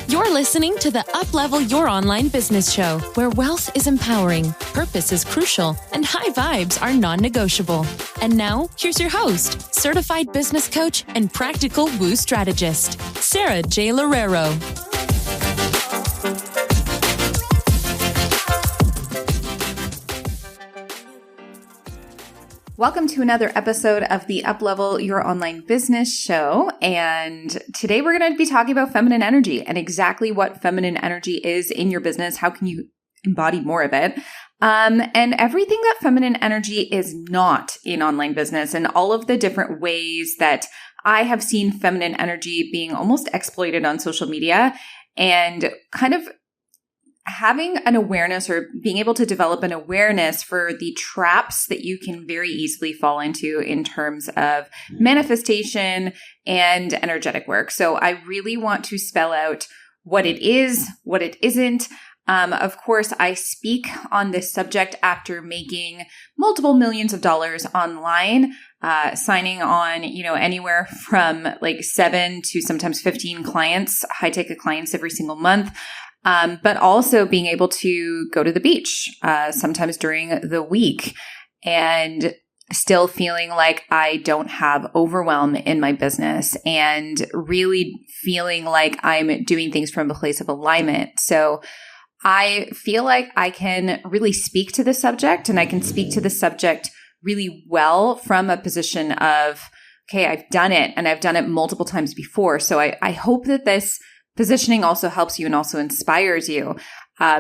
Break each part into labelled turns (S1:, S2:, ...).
S1: You're listening to the Uplevel Your Online Business Show, where wealth is empowering, purpose is crucial, and high vibes are non-negotiable. And now, here's your host, certified business coach and practical woo strategist, Sara J Loureiro.
S2: Welcome to another episode of the Uplevel Your Online Business Show. And today we're going to be talking about feminine energy and exactly what feminine energy is in your business. How can you embody more of it? And everything that feminine energy is not in online business, and all of the different ways that I have seen feminine energy being almost exploited on social media, and kind of having an awareness or being able to develop an awareness for the traps that you can very easily fall into in terms of manifestation and energetic work. So I really want to spell out what it is, what it isn't. Of course, I speak on this subject after making multiple millions of dollars online, signing on, anywhere from like 7 to sometimes 15 clients, high ticket clients every single month. But also being able to go to the beach, sometimes during the week, and still feeling like I don't have overwhelm in my business, and really feeling like I'm doing things from a place of alignment. So I feel like I can really speak to the subject, and I can speak to the subject really well from a position of, okay, I've done it, and I've done it multiple times before. So I hope that this positioning also helps you and also inspires you,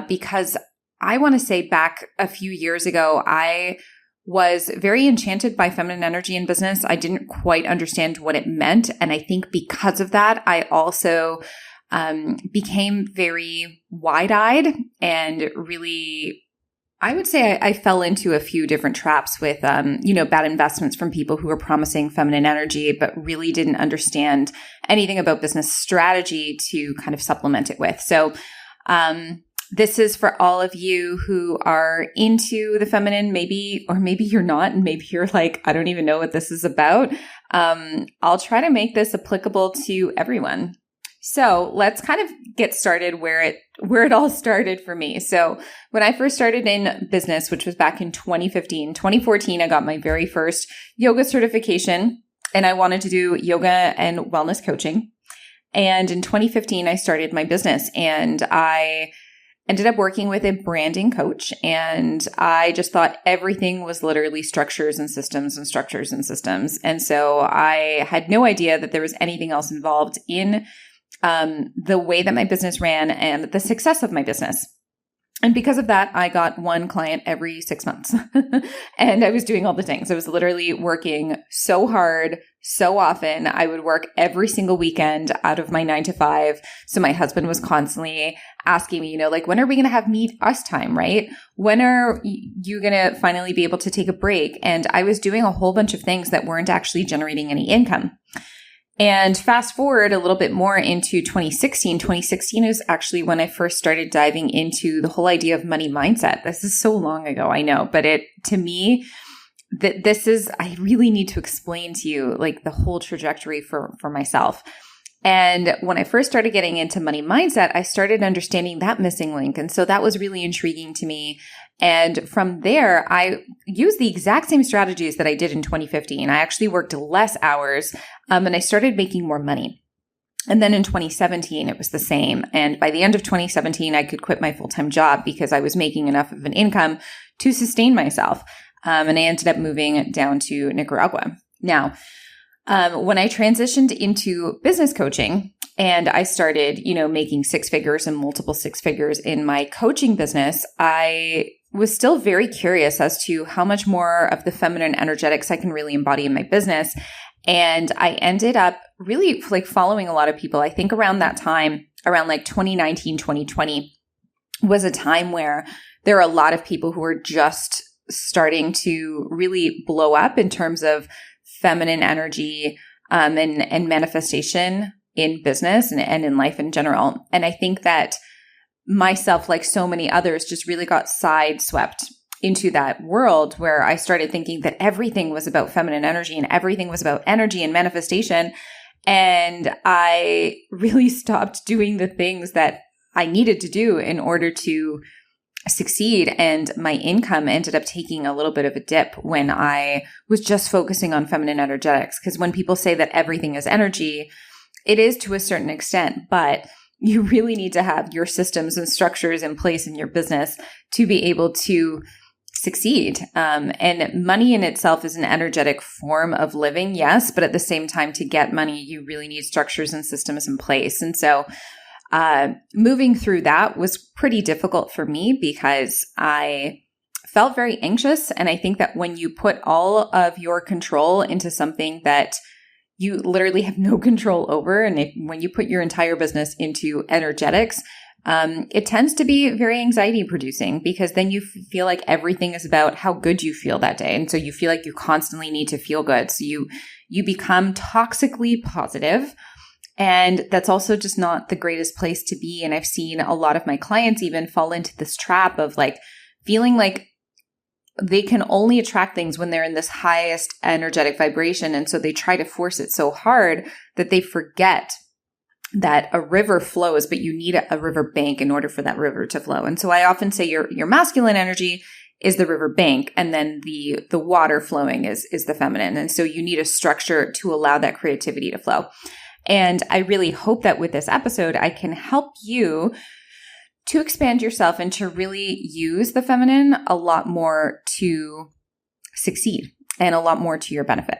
S2: because I want to say back a few years ago, I was very enchanted by feminine energy in business. I didn't quite understand what it meant. And I think because of that, I also became very wide-eyed and really, I would say I fell into a few different traps with, bad investments from people who were promising feminine energy, but really didn't understand anything about business strategy to kind of supplement it with. So, this is for all of you who are into the feminine, maybe you're not, and maybe you're like, I don't even know what this is about. I'll try to make this applicable to everyone. So let's kind of get started where it all started for me. So when I first started in business, which was back in 2014, I got my very first yoga certification, and I wanted to do yoga and wellness coaching. And in 2015, I started my business, and I ended up working with a branding coach, and I just thought everything was literally structures and systems and structures and systems. And so I had no idea that there was anything else involved in the way that my business ran and the success of my business. And because of that, I got one client every 6 months. And I was doing all the things. I was literally working so hard, so often. I would work every single weekend out of my 9 to 5. So my husband was constantly asking me, when are we going to have us time, right? When are you going to finally be able to take a break? And I was doing a whole bunch of things that weren't actually generating any income. And fast forward a little bit more into 2016. 2016 is actually when I first started diving into the whole idea of money mindset. This is so long ago, I know, but to me, I really need to explain to you like the whole trajectory for myself. And when I first started getting into money mindset, I started understanding that missing link. And so that was really intriguing to me. And from there, I used the exact same strategies that I did in 2015. I actually worked less hours, and I started making more money. And then in 2017, it was the same. And by the end of 2017, I could quit my full-time job because I was making enough of an income to sustain myself. And I ended up moving down to Nicaragua. Now, when I transitioned into business coaching and I started, making 6 figures and multiple 6 figures in my coaching business, I was still very curious as to how much more of the feminine energetics I can really embody in my business. And I ended up really like following a lot of people. I think around that time, around like 2019, 2020 was a time where there are a lot of people who were just starting to really blow up in terms of feminine energy and manifestation in business and in life in general. And I think that myself, like so many others, just really got sideswept into that world where I started thinking that everything was about feminine energy and everything was about energy and manifestation. And I really stopped doing the things that I needed to do in order to succeed. And my income ended up taking a little bit of a dip when I was just focusing on feminine energetics. Because when people say that everything is energy, it is to a certain extent, but you really need to have your systems and structures in place in your business to be able to succeed. And money in itself is an energetic form of living, yes, but at the same time, to get money, you really need structures and systems in place. And so moving through that was pretty difficult for me because I felt very anxious. And I think that when you put all of your control into something that you literally have no control over, and when you put your entire business into energetics, it tends to be very anxiety producing because then you feel like everything is about how good you feel that day. And so you feel like you constantly need to feel good. So you become toxically positive. And that's also just not the greatest place to be. And I've seen a lot of my clients even fall into this trap of like feeling like they can only attract things when they're in this highest energetic vibration. And so they try to force it so hard that they forget that a river flows, but you need a river bank in order for that river to flow. And so I often say your masculine energy is the river bank, and then the water flowing is the feminine. And so you need a structure to allow that creativity to flow. And I really hope that with this episode, I can help you to expand yourself and to really use the feminine a lot more to succeed and a lot more to your benefit.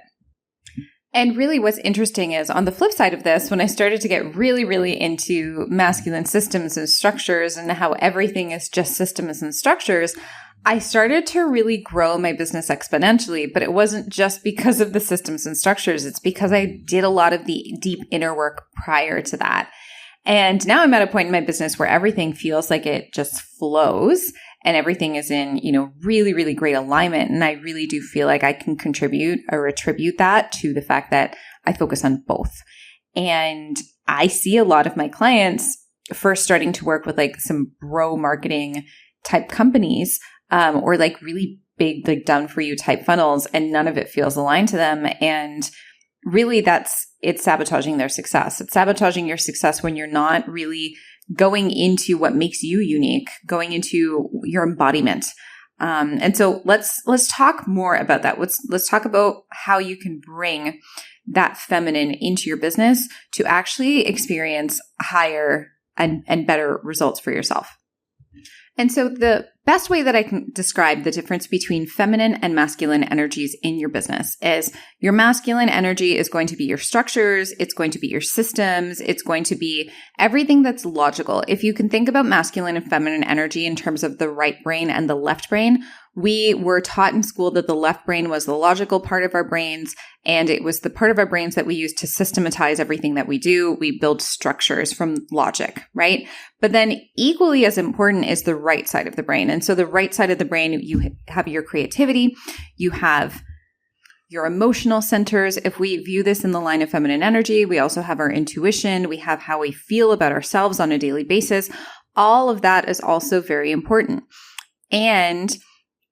S2: And really what's interesting is on the flip side of this, when I started to get really, really into masculine systems and structures and how everything is just systems and structures, I started to really grow my business exponentially, but it wasn't just because of the systems and structures. It's because I did a lot of the deep inner work prior to that. And now I'm at a point in my business where everything feels like it just flows and everything is in, really, really great alignment. And I really do feel like I can contribute or attribute that to the fact that I focus on both. And I see a lot of my clients first starting to work with like some bro marketing type companies, or like really big, like done for you type funnels, and none of it feels aligned to them. And really it's sabotaging their success. It's sabotaging your success when you're not really going into what makes you unique, going into your embodiment. And so let's talk more about that. Let's talk about how you can bring that feminine into your business to actually experience higher and better results for yourself. And so the best way that I can describe the difference between feminine and masculine energies in your business is your masculine energy is going to be your structures, it's going to be your systems, it's going to be everything that's logical. If you can think about masculine and feminine energy in terms of the right brain and the left brain, we were taught in school that the left brain was the logical part of our brains, and it was the part of our brains that we use to systematize everything that we do. We build structures from logic, right? But then equally as important is the right side of the brain. And so the right side of the brain, you have your creativity, you have your emotional centers. If we view this in the line of feminine energy, we also have our intuition, we have how we feel about ourselves on a daily basis. All of that is also very important. And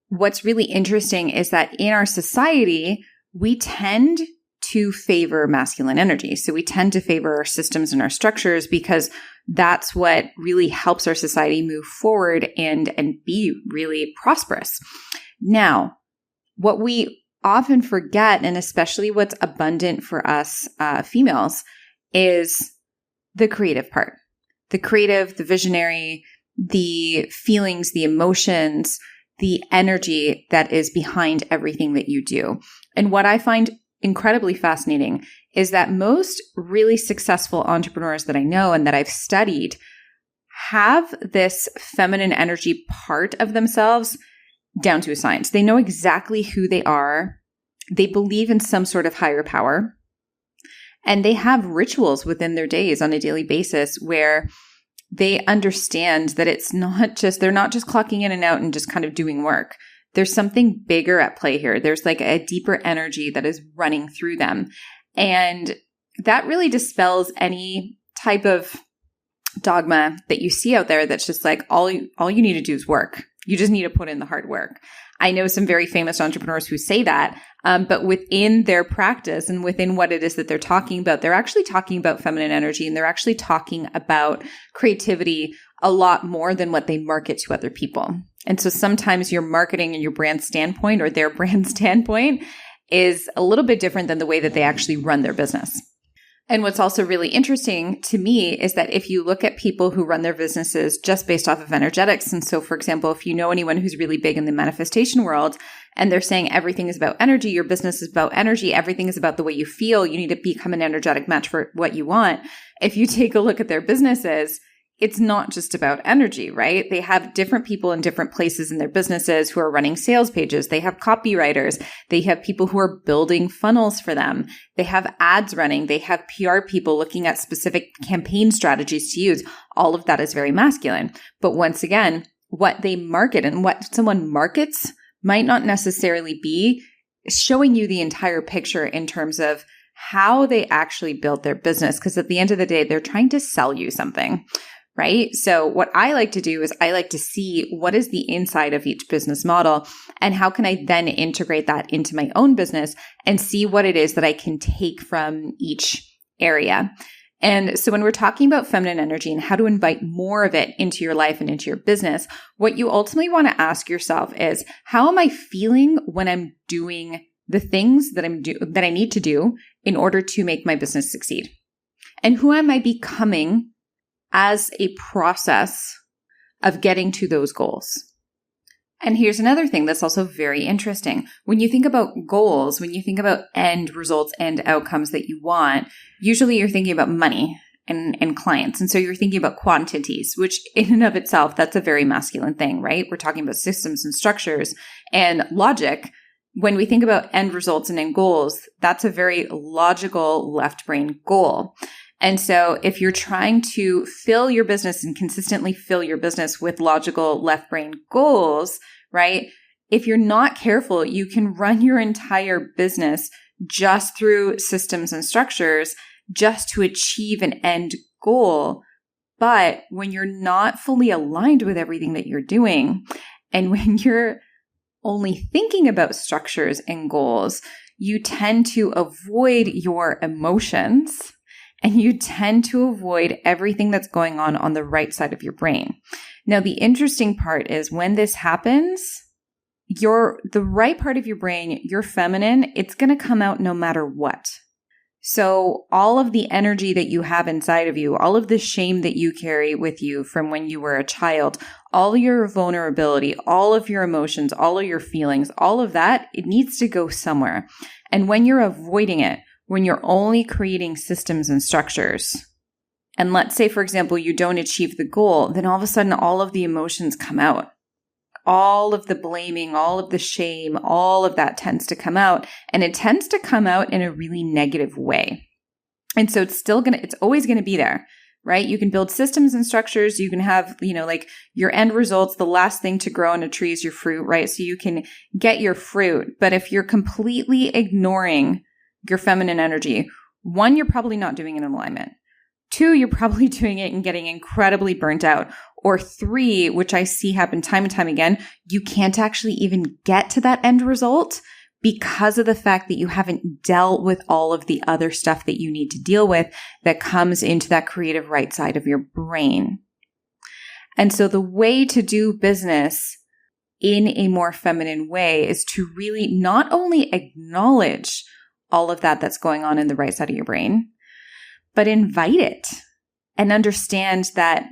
S2: what's really interesting is that in our society, we tend to favor masculine energy. So we tend to favor our systems and our structures because that's what really helps our society move forward and be really prosperous. Now, what we often forget, and especially what's abundant for us females, is the creative part. The creative, the visionary, the feelings, the emotions, the energy that is behind everything that you do. And what I find incredibly fascinating is that most really successful entrepreneurs that I know and that I've studied have this feminine energy part of themselves down to a science. They know exactly who they are. They believe in some sort of higher power. And they have rituals within their days on a daily basis where they understand that they're not just clocking in and out and just kind of doing work. There's something bigger at play here. There's like a deeper energy that is running through them. And that really dispels any type of dogma that you see out there that's just like, all you need to do is work. You just need to put in the hard work. I know some very famous entrepreneurs who say that, but within their practice and within what it is that they're talking about, they're actually talking about feminine energy, and they're actually talking about creativity a lot more than what they market to other people. And so sometimes your marketing and your brand standpoint or their brand standpoint is a little bit different than the way that they actually run their business. And what's also really interesting to me is that if you look at people who run their businesses just based off of energetics, and so for example, if you know anyone who's really big in the manifestation world and they're saying everything is about energy, your business is about energy, everything is about the way you feel, you need to become an energetic match for what you want. If you take a look at their businesses, it's not just about energy, right? They have different people in different places in their businesses who are running sales pages. They have copywriters. They have people who are building funnels for them. They have ads running. They have PR people looking at specific campaign strategies to use. All of that is very masculine. But once again, what they market and what someone markets might not necessarily be showing you the entire picture in terms of how they actually build their business. Because at the end of the day, they're trying to sell you something. Right? So what I like to do is I like to see what is the inside of each business model and how can I then integrate that into my own business and see what it is that I can take from each area. And so when we're talking about feminine energy and how to invite more of it into your life and into your business, what you ultimately want to ask yourself is, how am I feeling when I'm doing the things that I need to do in order to make my business succeed? And who am I becoming as a process of getting to those goals? And here's another thing that's also very interesting. When you think about goals, when you think about end results and outcomes that you want, usually you're thinking about money and clients. And so you're thinking about quantities, which in and of itself, that's a very masculine thing, right? We're talking about systems and structures and logic. When we think about end results and end goals, that's a very logical left brain goal. And so if you're trying to fill your business and consistently fill your business with logical left brain goals, right? If you're not careful, you can run your entire business just through systems and structures just to achieve an end goal. But when you're not fully aligned with everything that you're doing, and when you're only thinking about structures and goals, you tend to avoid your emotions. And you tend to avoid everything that's going on the right side of your brain. Now, the interesting part is when this happens, the right part of your brain, your feminine, it's going to come out no matter what. So all of the energy that you have inside of you, all of the shame that you carry with you from when you were a child, all your vulnerability, all of your emotions, all of your feelings, all of that, it needs to go somewhere. And when you're avoiding it, when you're only creating systems and structures, and let's say, for example, you don't achieve the goal, then all of a sudden all of the emotions come out. All of the blaming, all of the shame, all of that tends to come out, and it tends to come out in a really negative way. And so it's always going to be there, right? You can build systems and structures. You can have, like your end results. The last thing to grow on a tree is your fruit, right? So you can get your fruit. But if you're completely ignoring your feminine energy, one, you're probably not doing it in alignment. Two, you're probably doing it and getting incredibly burnt out. Or three, which I see happen time and time again, you can't actually even get to that end result because of the fact that you haven't dealt with all of the other stuff that you need to deal with that comes into that creative right side of your brain. And so the way to do business in a more feminine way is to really not only acknowledge all of that that's going on in the right side of your brain, but invite it and understand that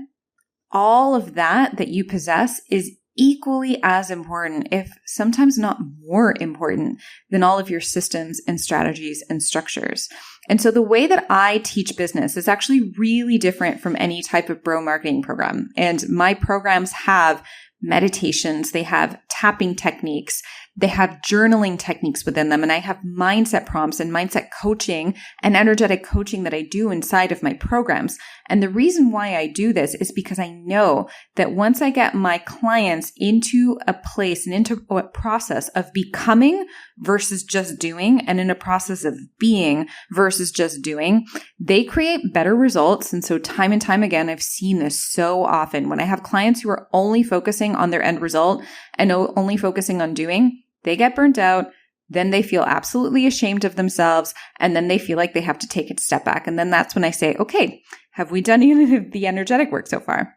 S2: all of that you possess is equally as important, if sometimes not more important, than all of your systems and strategies and structures. And so the way that I teach business is actually really different from any type of bro marketing program. And my programs have meditations, they have tapping techniques, They have journaling techniques within them. And I have mindset prompts and mindset coaching and energetic coaching that I do inside of my programs. And the reason why I do this is because I know that once I get my clients into a place and into a process of becoming versus just doing, and in a process of being versus just doing, they create better results. And so time and time again, I've seen this so often. When I have clients who are only focusing on their end result and only focusing on doing, they get burnt out. Then they feel absolutely ashamed of themselves. And then they feel like they have to take a step back. And then that's when I say, okay, have we done any of the energetic work so far?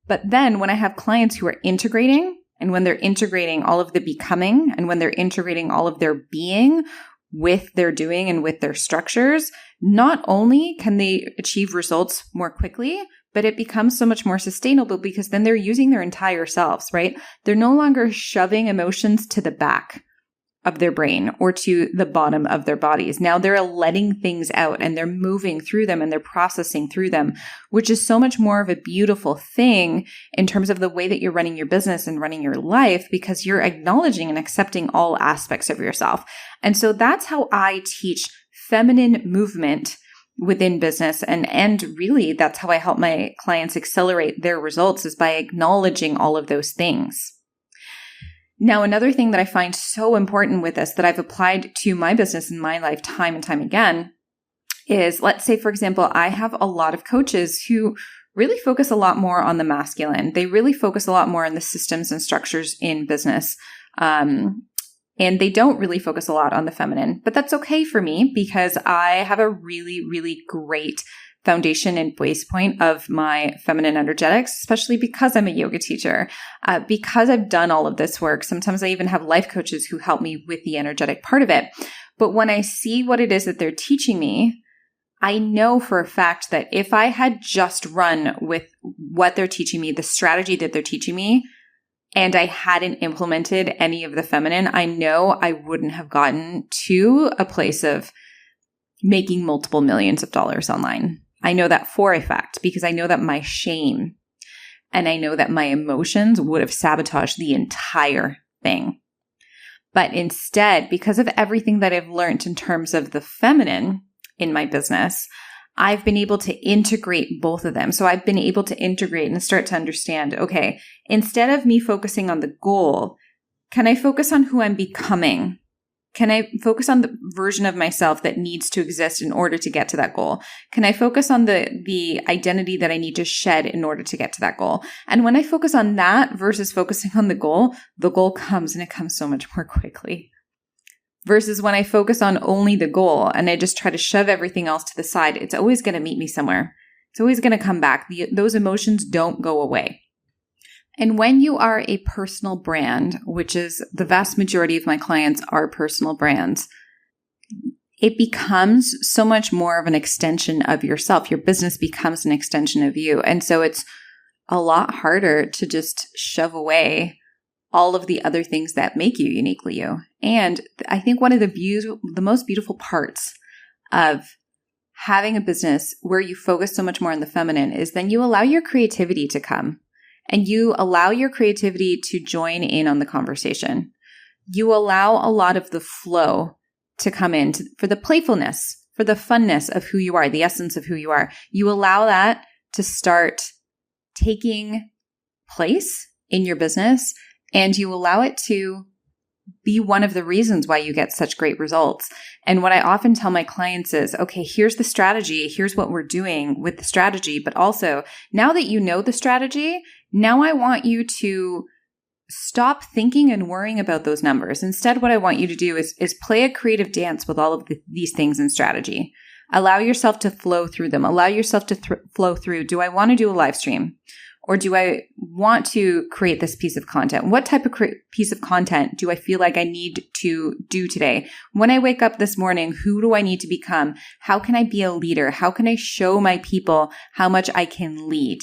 S2: But then when I have clients who are integrating, and when they're integrating all of the becoming, and when they're integrating all of their being with their doing and with their structures, not only can they achieve results more quickly, but it becomes so much more sustainable because then they're using their entire selves, right? They're no longer shoving emotions to the back of their brain or to the bottom of their bodies. Now they're letting things out and they're moving through them and they're processing through them, which is so much more of a beautiful thing in terms of the way that you're running your business and running your life, because you're acknowledging and accepting all aspects of yourself. And so that's how I teach feminine movement within business. And really that's how I help my clients accelerate their results, is by acknowledging all of those things. Now, another thing that I find so important with this that I've applied to my business and my life time and time again is, let's say, for example, I have a lot of coaches who really focus a lot more on the masculine. They really focus a lot more on the systems and structures in business. And they don't really focus a lot on the feminine, but that's okay for me because I have a really, really great foundation and base point of my feminine energetics, especially because I'm a yoga teacher, because I've done all of this work. Sometimes I even have life coaches who help me with the energetic part of it. But when I see what it is that they're teaching me, I know for a fact that if I had just run with what they're teaching me, the strategy that they're teaching me, and I hadn't implemented any of the feminine, I know I wouldn't have gotten to a place of making multiple millions of dollars online. I know that for a fact because I know that my shame and I know that my emotions would have sabotaged the entire thing. But instead, because of everything that I've learned in terms of the feminine in my business, I've been able to integrate both of them. So I've been able to integrate and start to understand, okay, instead of me focusing on the goal, can I focus on who I'm becoming? Can I focus on the version of myself that needs to exist in order to get to that goal? Can I focus on the identity that I need to shed in order to get to that goal? And when I focus on that versus focusing on the goal comes, and it comes so much more quickly. Versus when I focus on only the goal and I just try to shove everything else to the side, it's always going to meet me somewhere. It's always going to come back. Those emotions don't go away. And when you are a personal brand, which is the vast majority of my clients are personal brands, it becomes so much more of an extension of yourself. Your business becomes an extension of you. And so it's a lot harder to just shove away all of the other things that make you uniquely you. And I think one of the most beautiful parts of having a business where you focus so much more on the feminine is then you allow your creativity to come. And you allow your creativity to join in on the conversation. You allow a lot of the flow to come in for the playfulness, for the funness of who you are, the essence of who you are. You allow that to start taking place in your business, and you allow it to be one of the reasons why you get such great results. And what I often tell my clients is, okay, here's the strategy. Here's what we're doing with the strategy. But also, now that you know the strategy, now I want you to stop thinking and worrying about those numbers. Instead, what I want you to do is play a creative dance with all of these things in strategy. Allow yourself to flow through them. Allow yourself to flow through. Do I want to do a live stream? Or do I want to create this piece of content? What type of piece of content do I feel like I need to do today? When I wake up this morning, who do I need to become? How can I be a leader? How can I show my people how much I can lead?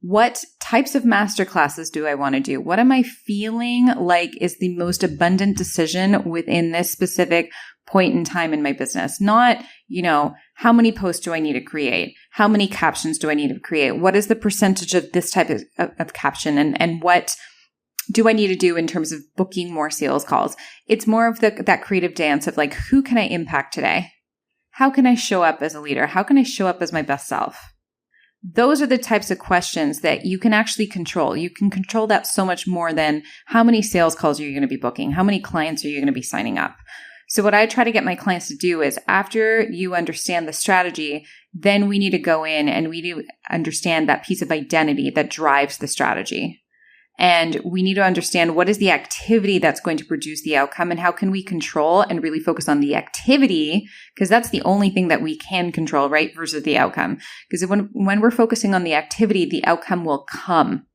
S2: What types of masterclasses do I want to do? What am I feeling like is the most abundant decision within this specific point in time in my business? Not, how many posts do I need to create? How many captions do I need to create? What is the percentage of this type of caption? And what do I need to do in terms of booking more sales calls? It's more of that creative dance of like, who can I impact today? How can I show up as a leader? How can I show up as my best self? Those are the types of questions that you can actually control. You can control that so much more than how many sales calls are you going to be booking? How many clients are you going to be signing up? So what I try to get my clients to do is after you understand the strategy, then we need to go in and we need to understand that piece of identity that drives the strategy. And we need to understand what is the activity that's going to produce the outcome and how can we control and really focus on the activity, because that's the only thing that we can control, right? Versus the outcome. Because when we're focusing on the activity, the outcome will come.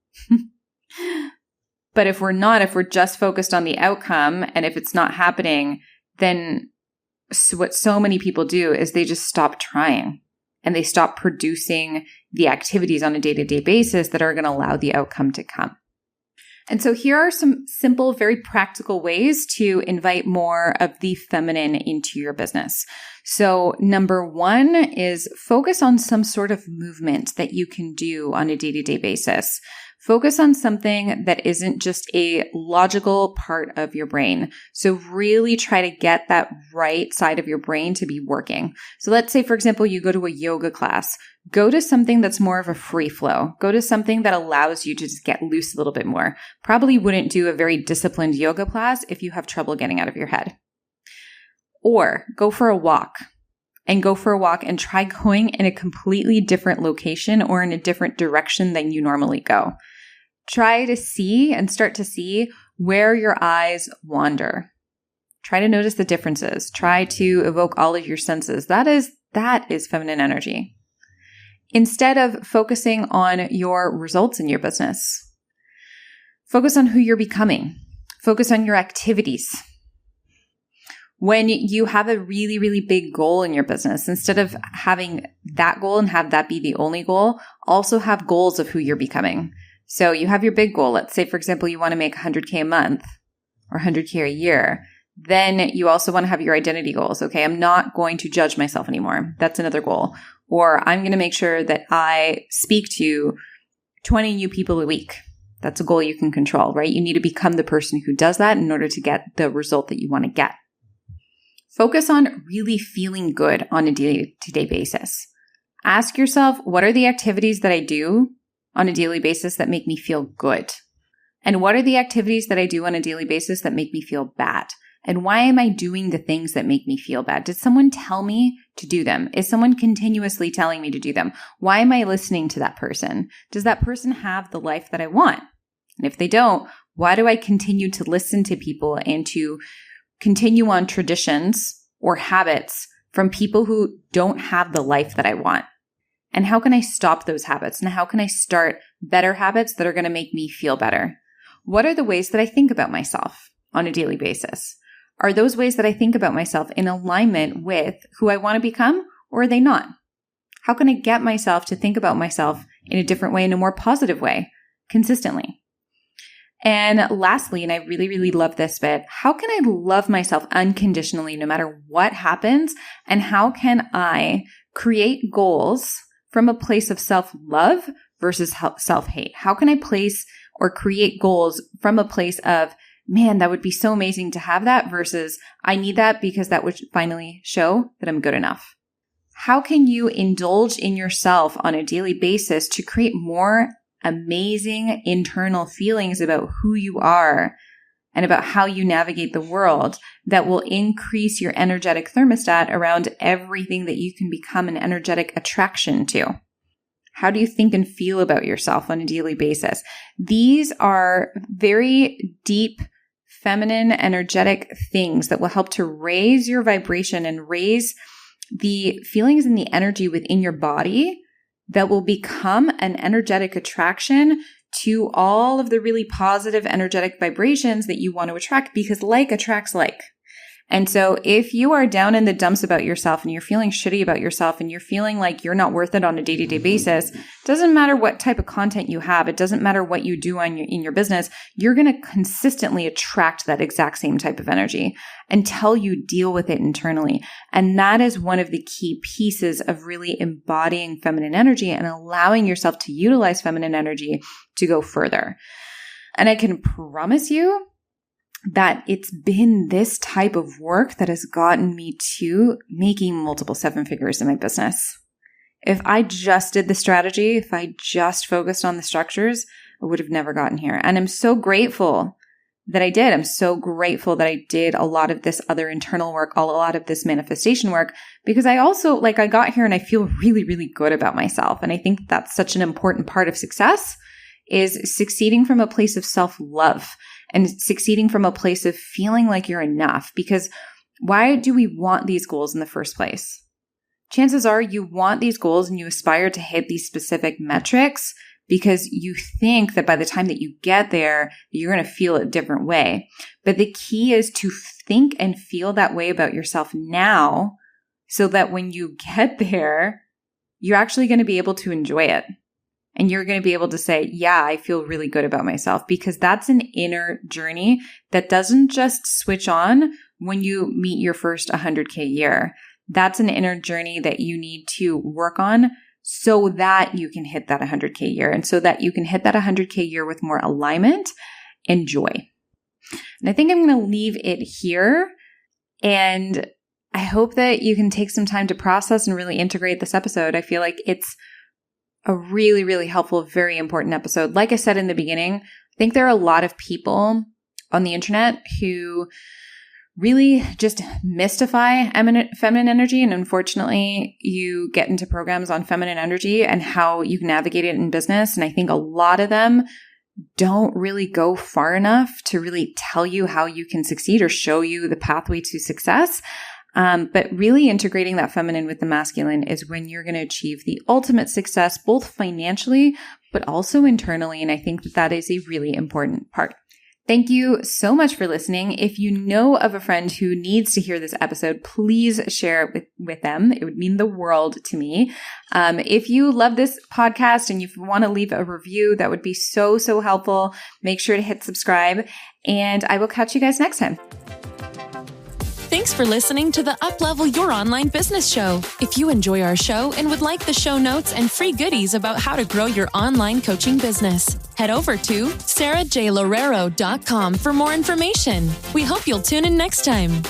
S2: But if we're just focused on the outcome and if it's not happening, then what so many people do is they just stop trying and they stop producing the activities on a day-to-day basis that are going to allow the outcome to come. And so here are some simple, very practical ways to invite more of the feminine into your business. So number one is focus on some sort of movement that you can do on a day-to-day basis. Focus on something that isn't just a logical part of your brain. So really try to get that right side of your brain to be working. So let's say, for example, you go to a yoga class. Go to something that's more of a free flow. Go to something that allows you to just get loose a little bit more. Probably wouldn't do a very disciplined yoga class if you have trouble getting out of your head. Or go for a walk. And go for a walk and try going in a completely different location or in a different direction than you normally go. Try to see and start to see where your eyes wander. Try to notice the differences. Try to evoke all of your senses. That is feminine energy. Instead of focusing on your results in your business, focus on who you're becoming. Focus on your activities. When you have a really, really big goal in your business, instead of having that goal and have that be the only goal, also have goals of who you're becoming. So you have your big goal. Let's say, for example, you want to make 100K a month or 100K a year. Then you also want to have your identity goals. Okay, I'm not going to judge myself anymore. That's another goal. Or I'm going to make sure that I speak to 20 new people a week. That's a goal you can control, right? You need to become the person who does that in order to get the result that you want to get. Focus on really feeling good on a day-to-day basis. Ask yourself, what are the activities that I do on a daily basis that make me feel good? And what are the activities that I do on a daily basis that make me feel bad? And why am I doing the things that make me feel bad? Did someone tell me to do them? Is someone continuously telling me to do them? Why am I listening to that person? Does that person have the life that I want? And if they don't, why do I continue to listen to people and to continue on traditions or habits from people who don't have the life that I want? And how can I stop those habits? And how can I start better habits that are going to make me feel better? What are the ways that I think about myself on a daily basis? Are those ways that I think about myself in alignment with who I want to become, or are they not? How can I get myself to think about myself in a different way, in a more positive way, consistently? And lastly, and I really, really love this bit, how can I love myself unconditionally no matter what happens? And how can I create goals from a place of self-love versus self-hate? How can I place or create goals from a place of, man, that would be so amazing to have that versus I need that because that would finally show that I'm good enough? How can you indulge in yourself on a daily basis to create more amazing internal feelings about who you are and about how you navigate the world that will increase your energetic thermostat around everything that you can become an energetic attraction to? How do you think and feel about yourself on a daily basis? These are very deep, feminine, energetic things that will help to raise your vibration and raise the feelings and the energy within your body that will become an energetic attraction to all of the really positive energetic vibrations that you want to attract, because like attracts like. And so if you are down in the dumps about yourself and you're feeling shitty about yourself and you're feeling like you're not worth it on a day-to-day basis, it doesn't matter what type of content you have. It doesn't matter what you do in your business. You're going to consistently attract that exact same type of energy until you deal with it internally. And that is one of the key pieces of really embodying feminine energy and allowing yourself to utilize feminine energy to go further. And I can promise you that it's been this type of work that has gotten me to making multiple 7 figures in my business. If I just did the strategy, if I just focused on the structures, I would have never gotten here. And I'm so grateful that I did. I'm so grateful that I did a lot of this other internal work, a lot of this manifestation work, because I also, I got here and I feel really, really good about myself. And I think that's such an important part of success, is succeeding from a place of self-love and succeeding from a place of feeling like you're enough. Because why do we want these goals in the first place? Chances are you want these goals and you aspire to hit these specific metrics because you think that by the time that you get there, you're going to feel a different way. But the key is to think and feel that way about yourself now, so that when you get there, you're actually going to be able to enjoy it. And you're going to be able to say, yeah, I feel really good about myself, because that's an inner journey that doesn't just switch on when you meet your first 100K year. That's an inner journey that you need to work on so that you can hit that 100K year, and so that you can hit that 100K year with more alignment and joy. And I think I'm going to leave it here. And I hope that you can take some time to process and really integrate this episode. I feel like it's a really, really helpful, very important episode. Like I said in the beginning, I think there are a lot of people on the internet who really just mystify feminine energy. And unfortunately, you get into programs on feminine energy and how you can navigate it in business. And I think a lot of them don't really go far enough to really tell you how you can succeed or show you the pathway to success. But really integrating that feminine with the masculine is when you're going to achieve the ultimate success, both financially, but also internally. And I think that that is a really important part. Thank you so much for listening. If you know of a friend who needs to hear this episode, please share it with them. It would mean the world to me. If you love this podcast and you want to leave a review, that would be so, so helpful. Make sure to hit subscribe, and I will catch you guys next time.
S1: Thanks for listening to the Uplevel Your Online Business Show. If you enjoy our show and would like the show notes and free goodies about how to grow your online coaching business, head over to sarajloureiro.com for more information. We hope you'll tune in next time.